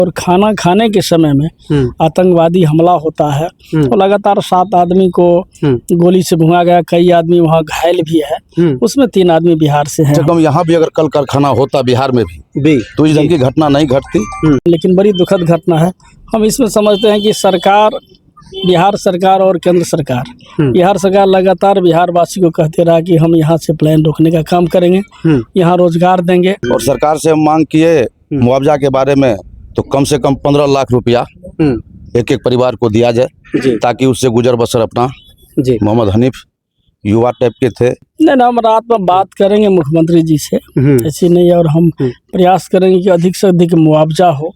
और खाना खाने के समय में आतंकवादी हमला होता है तो लगातार 7 आदमी को गोली से भुना गया, कई आदमी वहाँ घायल भी है, उसमें 3 आदमी बिहार से हैं। कम यहाँ भी अगर कल कारखाना होता बिहार में भी तो इस ढंग की घटना नहीं घटती। लेकिन बड़ी दुखद घटना है। हम इसमें समझते हैं कि सरकार, बिहार सरकार और केंद्र सरकार, बिहार सरकार लगातार बिहार वासी को कहते रहा कि हम यहाँ से प्लान रोकने का काम करेंगे, यहाँ रोजगार देंगे। और सरकार से हम मांग किए मुआवजा के बारे में तो कम से कम 15 लाख रुपया एक एक परिवार को दिया जाए ताकि उससे गुजर बसर अपना। मोहम्मद हनीफ युवा टाइप के थे। नहीं, हम रात में बात करेंगे मुख्यमंत्री जी से, ऐसी नहीं है, और हम प्रयास करेंगे कि अधिक से अधिक मुआवजा हो,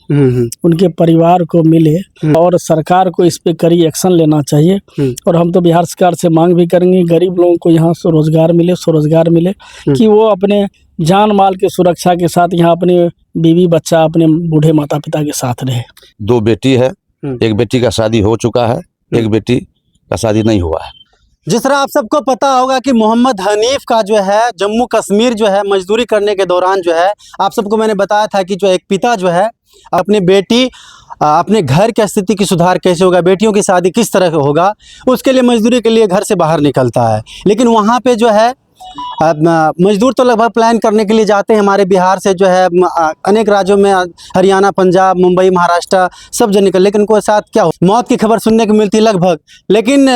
उनके परिवार को मिले और सरकार को इस पे कड़ी एक्शन लेना चाहिए। और हम तो बिहार सरकार से मांग भी करेंगे गरीब लोगों को यहाँ स्वरोजगार मिले, स्वरोजगार मिले कि वो अपने जान माल के सुरक्षा के साथ यहाँ अपने बीवी बच्चा, अपने बूढ़े माता पिता के साथ रहे। 2 बेटी है, एक बेटी का शादी हो चुका है, एक बेटी का शादी नहीं हुआ है। जिस तरह आप सबको पता होगा कि मोहम्मद हनीफ का जो है जम्मू कश्मीर जो है मजदूरी करने के दौरान जो है, आप सबको मैंने बताया था कि जो एक पिता जो है अपनी बेटी, अपने घर की स्थिति की सुधार कैसे होगा, बेटियों की शादी किस तरह से होगा, उसके लिए मजदूरी के लिए घर से बाहर निकलता है। लेकिन वहाँ पे जो है मजदूर तो लगभग प्लान करने के लिए जाते हैं हमारे बिहार से, जो है अनेक राज्यों में, हरियाणा, पंजाब, मुंबई, महाराष्ट्र सब जगह निकल, लेकिन उनके साथ क्या मौत की खबर सुनने को मिलती लगभग। लेकिन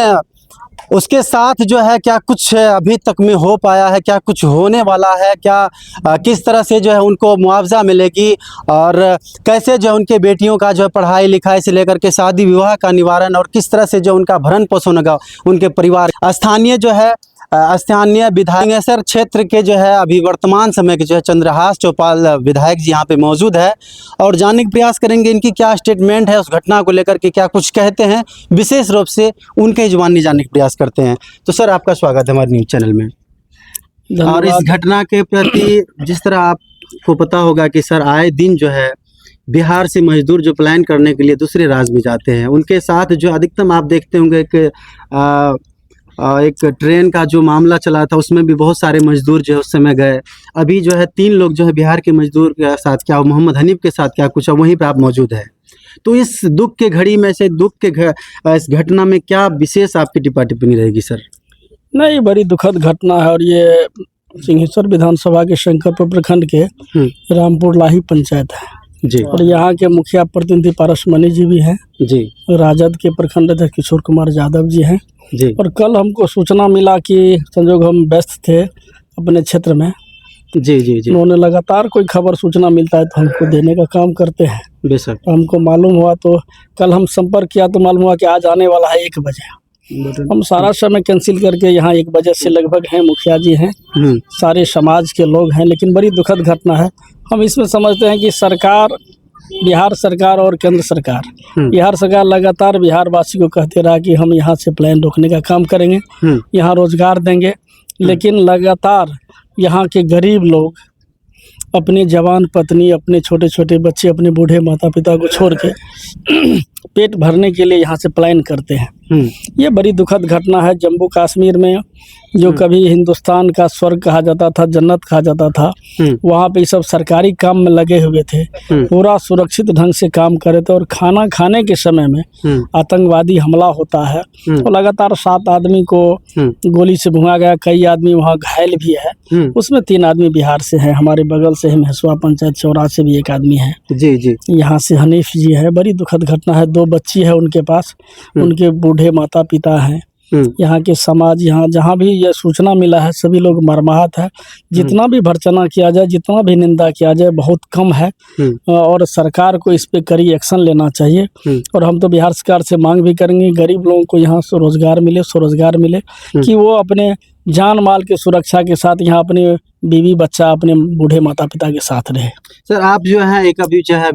उसके साथ जो है क्या कुछ अभी तक में हो पाया है, क्या कुछ होने वाला है, क्या किस तरह से जो है उनको मुआवजा मिलेगी और कैसे जो उनके बेटियों का जो है पढ़ाई लिखाई से लेकर के शादी विवाह का निवारण और किस तरह से जो उनका भरण पोषण होगा उनके परिवार। स्थानीय विधायक क्षेत्र के जो है अभी वर्तमान समय के जो है चंद्रहास चौपाल विधायक जी यहाँ पे मौजूद है और जानने का प्रयास करेंगे इनकी क्या स्टेटमेंट है उस घटना को लेकर के, क्या कुछ कहते हैं, विशेष रूप से उनके जुबानी जानने का प्रयास करते हैं। तो सर, आपका स्वागत है हमारे न्यूज़ चैनल में। और इस घटना के प्रति जिस तरह आपको पता होगा कि सर आए दिन जो है बिहार से मजदूर जो प्लान करने के लिए दूसरे राज्य में जाते हैं, उनके साथ जो अधिकतम आप देखते होंगे कि एक ट्रेन का जो मामला चला था उसमें भी बहुत सारे मजदूर जो है उस समय गए। अभी जो है 3 लोग जो है बिहार के मजदूर के साथ क्या, मोहम्मद हनीफ के साथ क्या कुछ है, वहीं पे आप मौजूद है। तो इस दुख के घड़ी में से इस घटना में क्या विशेष आपकी टिप्पा टिप्पणी रहेगी सर? नहीं, बड़ी दुखद घटना है और ये सिंहेश्वर विधानसभा के शंकरपुर प्रखंड के रामपुर लाही पंचायत है जी। और यहाँ के मुखिया प्रतिनिधि पारस मनी जी भी हैं जी, राजद के प्रखंड अध्यक्ष किशोर कुमार यादव जी हैं जी। और कल हमको सूचना मिला कि संजोग हम व्यस्त थे अपने क्षेत्र में, जी जी जी, उन्होंने लगातार कोई खबर सूचना मिलता है तो हमको देने का काम करते हैं। बेशक। तो हमको मालूम हुआ तो कल हम संपर्क किया तो मालूम हुआ कि आज आने वाला है 1 बजे। हम सारा समय कैंसिल करके यहाँ 1 बजे से लगभग हैं, मुखिया जी हैं, सारे समाज के लोग हैं। लेकिन बड़ी दुखद घटना है। हम इसमें समझते हैं कि सरकार, बिहार सरकार और केंद्र सरकार, बिहार सरकार लगातार बिहार वासी को कहते रहा कि हम यहाँ से प्लान रोकने का काम करेंगे, यहाँ रोजगार देंगे। लेकिन लगातार यहाँ के गरीब लोग अपनी जवान पत्नी, अपने छोटे छोटे बच्चे, अपने बूढ़े माता पिता को छोड़ के पेट भरने के लिए यहाँ से प्लान करते हैं। ये बड़ी दुखद घटना है। जम्मू कश्मीर में जो कभी हिंदुस्तान का स्वर्ग कहा जाता था, जन्नत कहा जाता था, वहाँ पे सब सरकारी काम में लगे हुए थे, पूरा सुरक्षित ढंग से काम करे थे। और खाना खाने के समय में आतंकवादी हमला होता है तो लगातार 7 आदमी को गोली से भुना गया, कई आदमी वहाँ घायल भी है, उसमें 3 आदमी बिहार से हैं। हमारे बगल से ही महेशवा पंचायत चौरा से भी 1 आदमी है जी जी, यहाँ से हनीफ जी है। बड़ी दुखद घटना है। 2 बच्ची है उनके पास, उनके बूढ़े माता पिता हैं। यहाँ के समाज, यहाँ जहाँ भी ये सूचना मिला है सभी लोग मर्माहत है। जितना भी भर्त्सना किया जाए, जितना भी निंदा किया जाए बहुत कम है और सरकार को इस पे कड़ी एक्शन लेना चाहिए। और हम तो बिहार सरकार से मांग भी करेंगे गरीब लोगों को यहाँ स्वरोजगार मिले कि वो अपने जान माल के सुरक्षा के साथ यहाँ अपने बीवी बच्चा, अपने बूढ़े माता पिता के साथ रहे। सर, आप जो है एक अभी जो है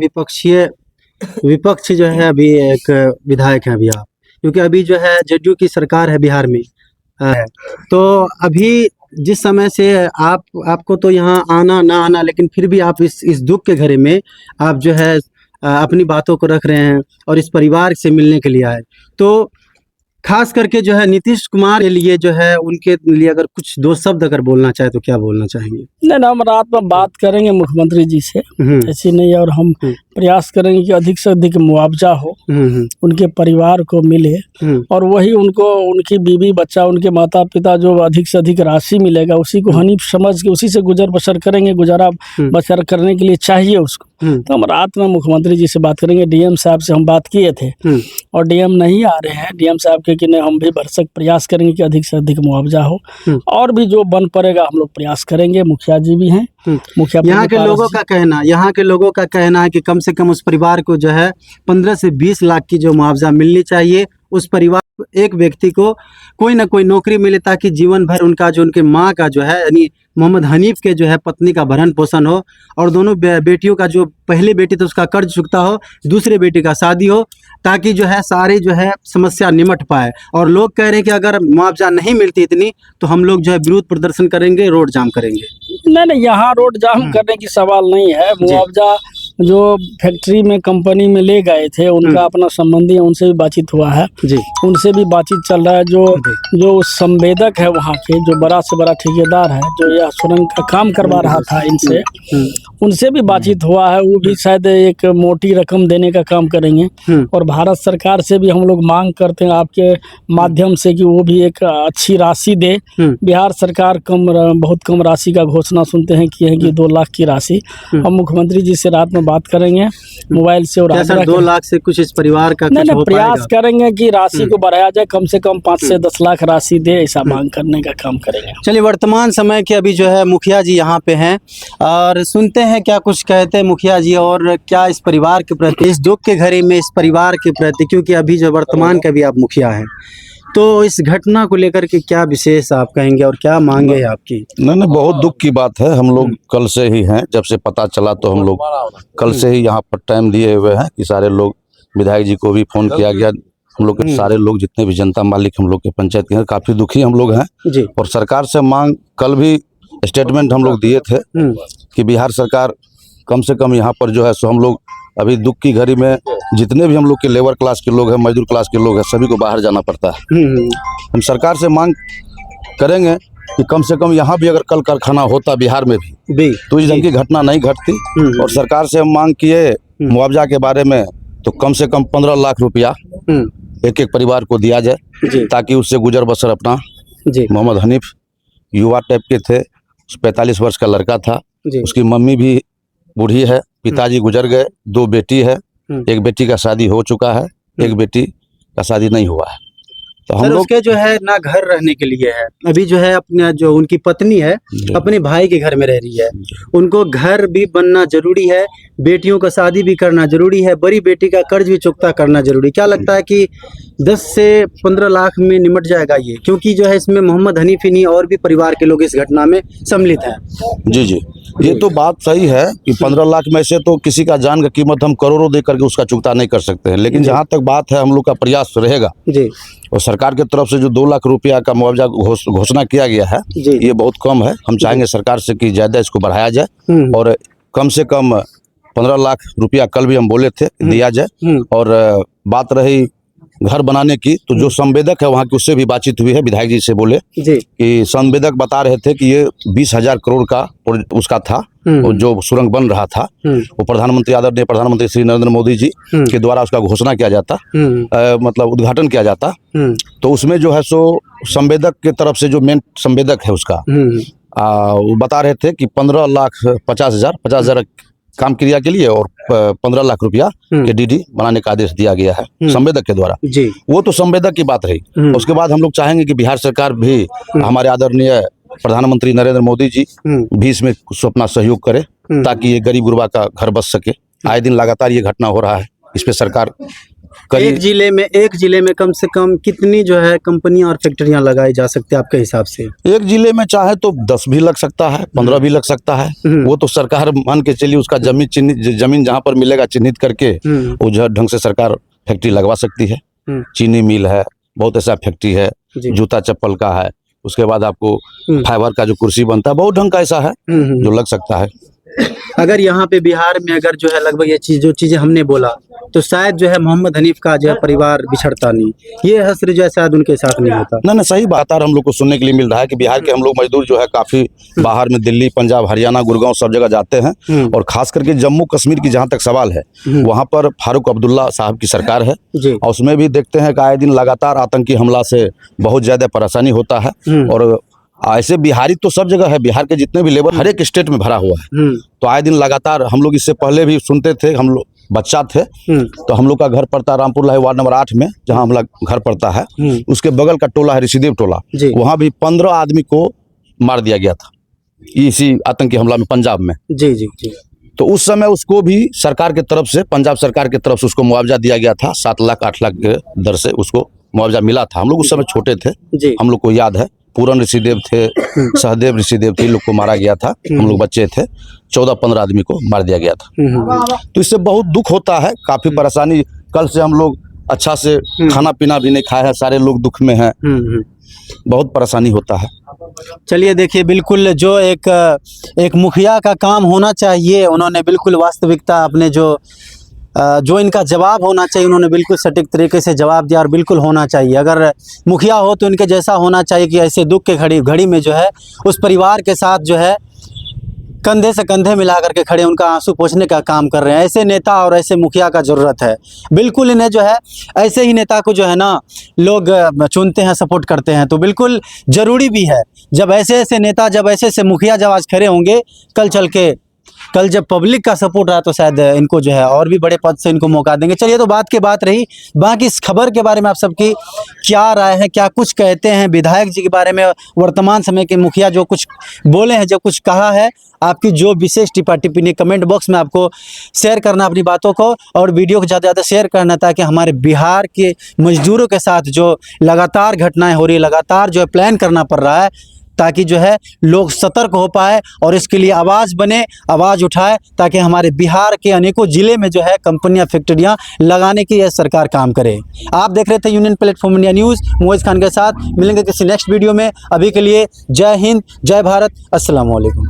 विपक्ष जो है अभी एक विधायक है अभी आप, क्योंकि अभी जो है जेडीयू की सरकार है बिहार में, तो अभी जिस समय से आपको तो यहाँ आना ना आना, लेकिन फिर भी आप इस दुख के घड़ी में आप जो है अपनी बातों को रख रहे हैं और इस परिवार से मिलने के लिए आए। तो खास करके जो है नीतीश कुमार के लिए जो है उनके लिए अगर कुछ दो शब्द अगर बोलना चाहे तो क्या बोलना चाहेंगे? नहीं ना, हम रात में बात करेंगे मुख्यमंत्री जी से, ऐसी नहीं है, और हम प्रयास करेंगे कि अधिक से अधिक मुआवजा हो, उनके परिवार को मिले, और वही उनको, उनकी बीवी बच्चा, उनके माता पिता जो अधिक से अधिक राशि मिलेगा उसी को हनीफ समझ के उसी से गुजर बसर करेंगे। गुजारा बसर करने के लिए चाहिए उसको। तो हम रात में मुख्यमंत्री जी से बात करेंगे। डीएम साहब से हम बात किए थे और डीएम नहीं आ रहे हैं। डीएम साहब के कि नहीं, हम भी भरसक प्रयास करेंगे कि अधिक से अधिक मुआवजा हो, और भी जो बन पड़ेगा हम लोग प्रयास करेंगे। मुखिया जी भी हैं, मुखिया यहाँ के लोगों का कहना है कि कम से कम उस परिवार को जो है 15 से 20 लाख की जो मुआवजा मिलनी चाहिए। उस परिवार एक व्यक्ति को कोई ना कोई नौकरी मिले ताकि जीवन भर उनका जो उनके माँ का जो है यानी मोहम्मद हनीफ के जो है पत्नी का भरण पोषण हो, और दोनों बेटियों का जो पहले बेटी तो उसका कर्ज चुकता हो, दूसरे बेटी का शादी हो, ताकि जो है सारी जो है समस्या निमट पाए। और लोग कह रहे हैं कि अगर मुआवजा नहीं मिलती इतनी तो हम लोग जो है विरोध प्रदर्शन करेंगे, रोड जाम करेंगे। नहीं, यहाँ रोड जाम करने की सवाल नहीं है। मुआवजा जो फैक्ट्री में कंपनी में ले गए थे, उनका अपना संबंधी है, उनसे भी बातचीत हुआ है जी, उनसे भी बातचीत चल रहा है। जो संवेदक है वहाँ के, जो बड़ा से बड़ा ठेकेदार है जो यह सुरंग का काम करवा रहा था इनसे, उनसे भी बातचीत हुआ है। वो भी शायद एक मोटी रकम देने का काम करेंगे, और भारत सरकार से भी हम लोग मांग करते हैं आपके माध्यम से कि वो भी एक अच्छी राशि दे। बिहार सरकार बहुत कम राशि का घोषणा सुनते हैं कि 2 लाख की राशि। हम मुख्यमंत्री जी से रात में बात करेंगे मोबाइल से, और 2 लाख से कुछ इस परिवार का नहीं, प्रयास करेंगे कि राशि को बढ़ाया जाए, कम से कम 5 से 10 लाख राशि दे, ऐसा मांग करने का काम करेंगे। चलिए, वर्तमान समय के अभी जो है मुखिया जी यहाँ पे हैं, और सुनते हैं क्या कुछ कहते हैं मुखिया जी, और क्या इस परिवार के प्रति, इस दुख के घड़ी में इस परिवार के प्रति, क्योंकि अभी जो वर्तमान के भी आप मुखिया हैं, तो इस घटना को लेकर के क्या विशेष आप कहेंगे और क्या मांगे है आपकी? नहीं, बहुत दुख की बात है। हम लोग कल से ही हैं, जब से पता चला तो हम लोग कल से ही यहाँ पर टाइम दिए हुए हैं कि सारे लोग, विधायक जी को भी फोन किया गया, हम लोग के सारे लोग जितने भी जनता मालिक हम लोग के पंचायत के हैं, काफी दुखी हम लोग हैं जी। और सरकार से मांग, कल भी स्टेटमेंट हम लोग दिए थे कि बिहार सरकार कम से कम यहाँ पर जो है सो हम लोग अभी दुख की घड़ी में जितने भी हम लोग के लेबर क्लास के लोग हैं, मजदूर क्लास के लोग हैं, सभी को बाहर जाना पड़ता है। हम सरकार से मांग करेंगे कि कम से कम यहाँ भी अगर कल कारखाना होता बिहार में भी तो इस ढंग की घटना नहीं घटती। और सरकार से हम मांग किए मुआवजा के बारे में, तो कम से कम 15 लाख रुपया एक एक परिवार को दिया जाए, ताकि उससे गुजर बसर अपना। मोहम्मद हनीफ युवा टाइप के थे, 45 वर्ष का लड़का था, उसकी मम्मी भी बूढ़ी है, पिताजी गुजर गए, 2 बेटी है, एक बेटी का शादी हो चुका है, एक बेटी का शादी नहीं हुआ है। तो हम लोग उसके जो है ना घर रहने के लिए है, अभी जो है अपने जो उनकी पत्नी है अपने भाई के घर में रह रही है, उनको घर भी बनना जरूरी है, बेटियों का शादी भी करना जरूरी है, बड़ी बेटी का कर्ज भी चुकता करना जरूरी। क्या लगता है कि 10 से 15 लाख में निमट जाएगा ये? क्योंकि जो है इसमें मोहम्मद हनीफ ही नहीं और भी परिवार के लोग इस घटना में सम्मिलित हैं। जी, ये तो बात सही है कि 15 लाख में से तो किसी का जान का कीमत हम करोड़ों दे करके उसका चुकता नहीं कर सकते हैं, लेकिन जहाँ तक बात है हम लोग का प्रयास रहेगा जी। और सरकार की तरफ से जो 2 लाख रुपया का मुआवजा घोषणा किया गया है ये बहुत कम है। हम चाहेंगे सरकार से कि ज्यादा इसको बढ़ाया जाए और कम से कम 15 लाख रुपया कल भी हम बोले थे दिया जाए। और बात रही घर बनाने की, तो जो संवेदक है वहाँ की उससे भी बातचीत हुई है, विधायक जी से बोले कि संवेदक बता रहे थे कि ये 20,000 करोड़ का उसका था जो सुरंग बन रहा था, वो प्रधानमंत्री आदरणीय प्रधानमंत्री श्री नरेंद्र मोदी जी के द्वारा उसका घोषणा किया जाता, मतलब उद्घाटन किया जाता। तो उसमें जो है सो संवेदक के तरफ से जो मेन संवेदक है उसका वो बता रहे थे कि 15,50,000 काम क्रिया के लिए और 15 लाख रुपया के डीडी बनाने का आदेश दिया गया है संवेदक के द्वारा जी। वो तो संवेदक की बात रही। उसके बाद हम लोग चाहेंगे कि बिहार सरकार भी हमारे आदरणीय प्रधानमंत्री नरेंद्र मोदी जी भी इसमें कुछ अपना सहयोग करे, ताकि ये गरीब गुरबा का घर बच सके। आए दिन लगातार ये घटना हो रहा है, इस पे सरकार एक जिले में कम से कम कितनी जो है कंपनियां और फैक्ट्रियां लगाई जा सकती है आपके हिसाब से? एक जिले में चाहे तो 10 भी लग सकता है, 15 भी लग सकता है। वो तो सरकार मान के चलिए उसका जमीन जहाँ पर मिलेगा चिन्हित करके वो जो ढंग से सरकार फैक्ट्री लगवा सकती है। चीनी मिल है, बहुत ऐसा फैक्ट्री है, जूता चप्पल का है, उसके बाद आपको फाइबर का जो कुर्सी बनता है, बहुत ढंग का ऐसा है जो लग सकता है। अगर यहाँ पे बिहार में अगर जो है लगभग ये जो चीजें हमने बोला तो शायद जो है मोहम्मद हनीफ का जो है परिवार बिछड़ता नहीं, ये हस्र जो है शायद उनके साथ नहीं होता। ना सही बात है। हम लोग को सुनने के लिए मिल रहा है कि बिहार के हम लोग मजदूर जो है काफी बाहर में दिल्ली, पंजाब, हरियाणा, गुड़गांव सब जगह जाते हैं, और खास करके जम्मू कश्मीर की जहाँ तक सवाल है, वहाँ पर फारूक अब्दुल्ला साहब की सरकार है, और उसमें भी देखते हैं कि आए दिन लगातार आतंकी हमला से बहुत ज्यादा परेशानी होता है। और ऐसे बिहारी तो सब जगह है, बिहार के जितने भी लेबर हर एक स्टेट में भरा हुआ है। तो आए दिन लगातार हम लोग इससे पहले भी सुनते थे, हम लोग बच्चा थे तो हम लोग का घर पड़ता रामपुर लाही वार्ड नंबर 8 में, जहां हम लोग घर पड़ता है, उसके बगल का टोला है ऋषिदेव टोला, वहां भी 15 आदमी को मार दिया गया था इसी आतंकी हमला में पंजाब में। जी। तो उस समय उसको भी सरकार के तरफ से, पंजाब सरकार की तरफ से उसको मुआवजा दिया गया था, 7 लाख 8 लाख के दर से उसको मुआवजा मिला था। हम लोग उस समय छोटे थे, हम लोग को याद है। पूरन ऋषिदेव थे, सहदेव ऋषिदेव थे, लोग को मारा गया था, हम लोग बच्चे थे। 14-15 आदमी को मार दिया गया था। तो इससे बहुत दुख होता है, काफी परेशानी। कल से हम लोग अच्छा से खाना पीना भी नहीं खाए हैं, सारे लोग दुख में हैं, बहुत परेशानी होता है। चलिए देखिए, बिल्कुल जो एक मुखिया का काम होना चाहिए, उन्होंने बिल्कुल वास्तविकता अपने जो इनका जवाब होना चाहिए, उन्होंने बिल्कुल सटीक तरीके से जवाब दिया, और बिल्कुल होना चाहिए। अगर मुखिया हो तो इनके जैसा होना चाहिए कि ऐसे दुख के घड़ी में जो है उस परिवार के साथ जो है कंधे से कंधे मिला करके खड़े उनका आंसू पोंछने का काम कर रहे हैं। ऐसे नेता और ऐसे मुखिया का ज़रूरत है। बिल्कुल इन्हें जो है ऐसे ही नेता को जो है ना लोग चुनते हैं, सपोर्ट करते हैं, तो बिल्कुल ज़रूरी भी है। जब ऐसे नेता, जब ऐसे मुखिया जब आज खड़े होंगे, कल जब पब्लिक का सपोर्ट रहा तो शायद इनको जो है और भी बड़े पद से इनको मौका देंगे। चलिए, तो बात की बात रही। बाकी इस खबर के बारे में आप सबकी क्या राय है, क्या कुछ कहते हैं विधायक जी के बारे में, वर्तमान समय के मुखिया जो कुछ बोले हैं, जो कुछ कहा है, आपकी जो विशेष टिप्पा टिप्पणी कमेंट बॉक्स में आपको शेयर करना अपनी बातों को, और वीडियो को ज़्यादा से ज़्यादा शेयर करना, ताकि हमारे बिहार के मजदूरों के साथ जो लगातार घटनाएँ हो रही है, लगातार जो है प्लान करना पड़ रहा है, ताकि जो है लोग सतर्क हो पाए और इसके लिए आवाज़ बने, आवाज़ उठाए, ताकि हमारे बिहार के अनेकों ज़िले में जो है कंपनियां, फैक्ट्रियां लगाने की यह सरकार काम करे। आप देख रहे थे union platform India news, Moiz Khan के साथ। मिलेंगे किसी नेक्स्ट वीडियो में। अभी के लिए जय हिंद, जय भारत, अस्सलाम वालेकुम।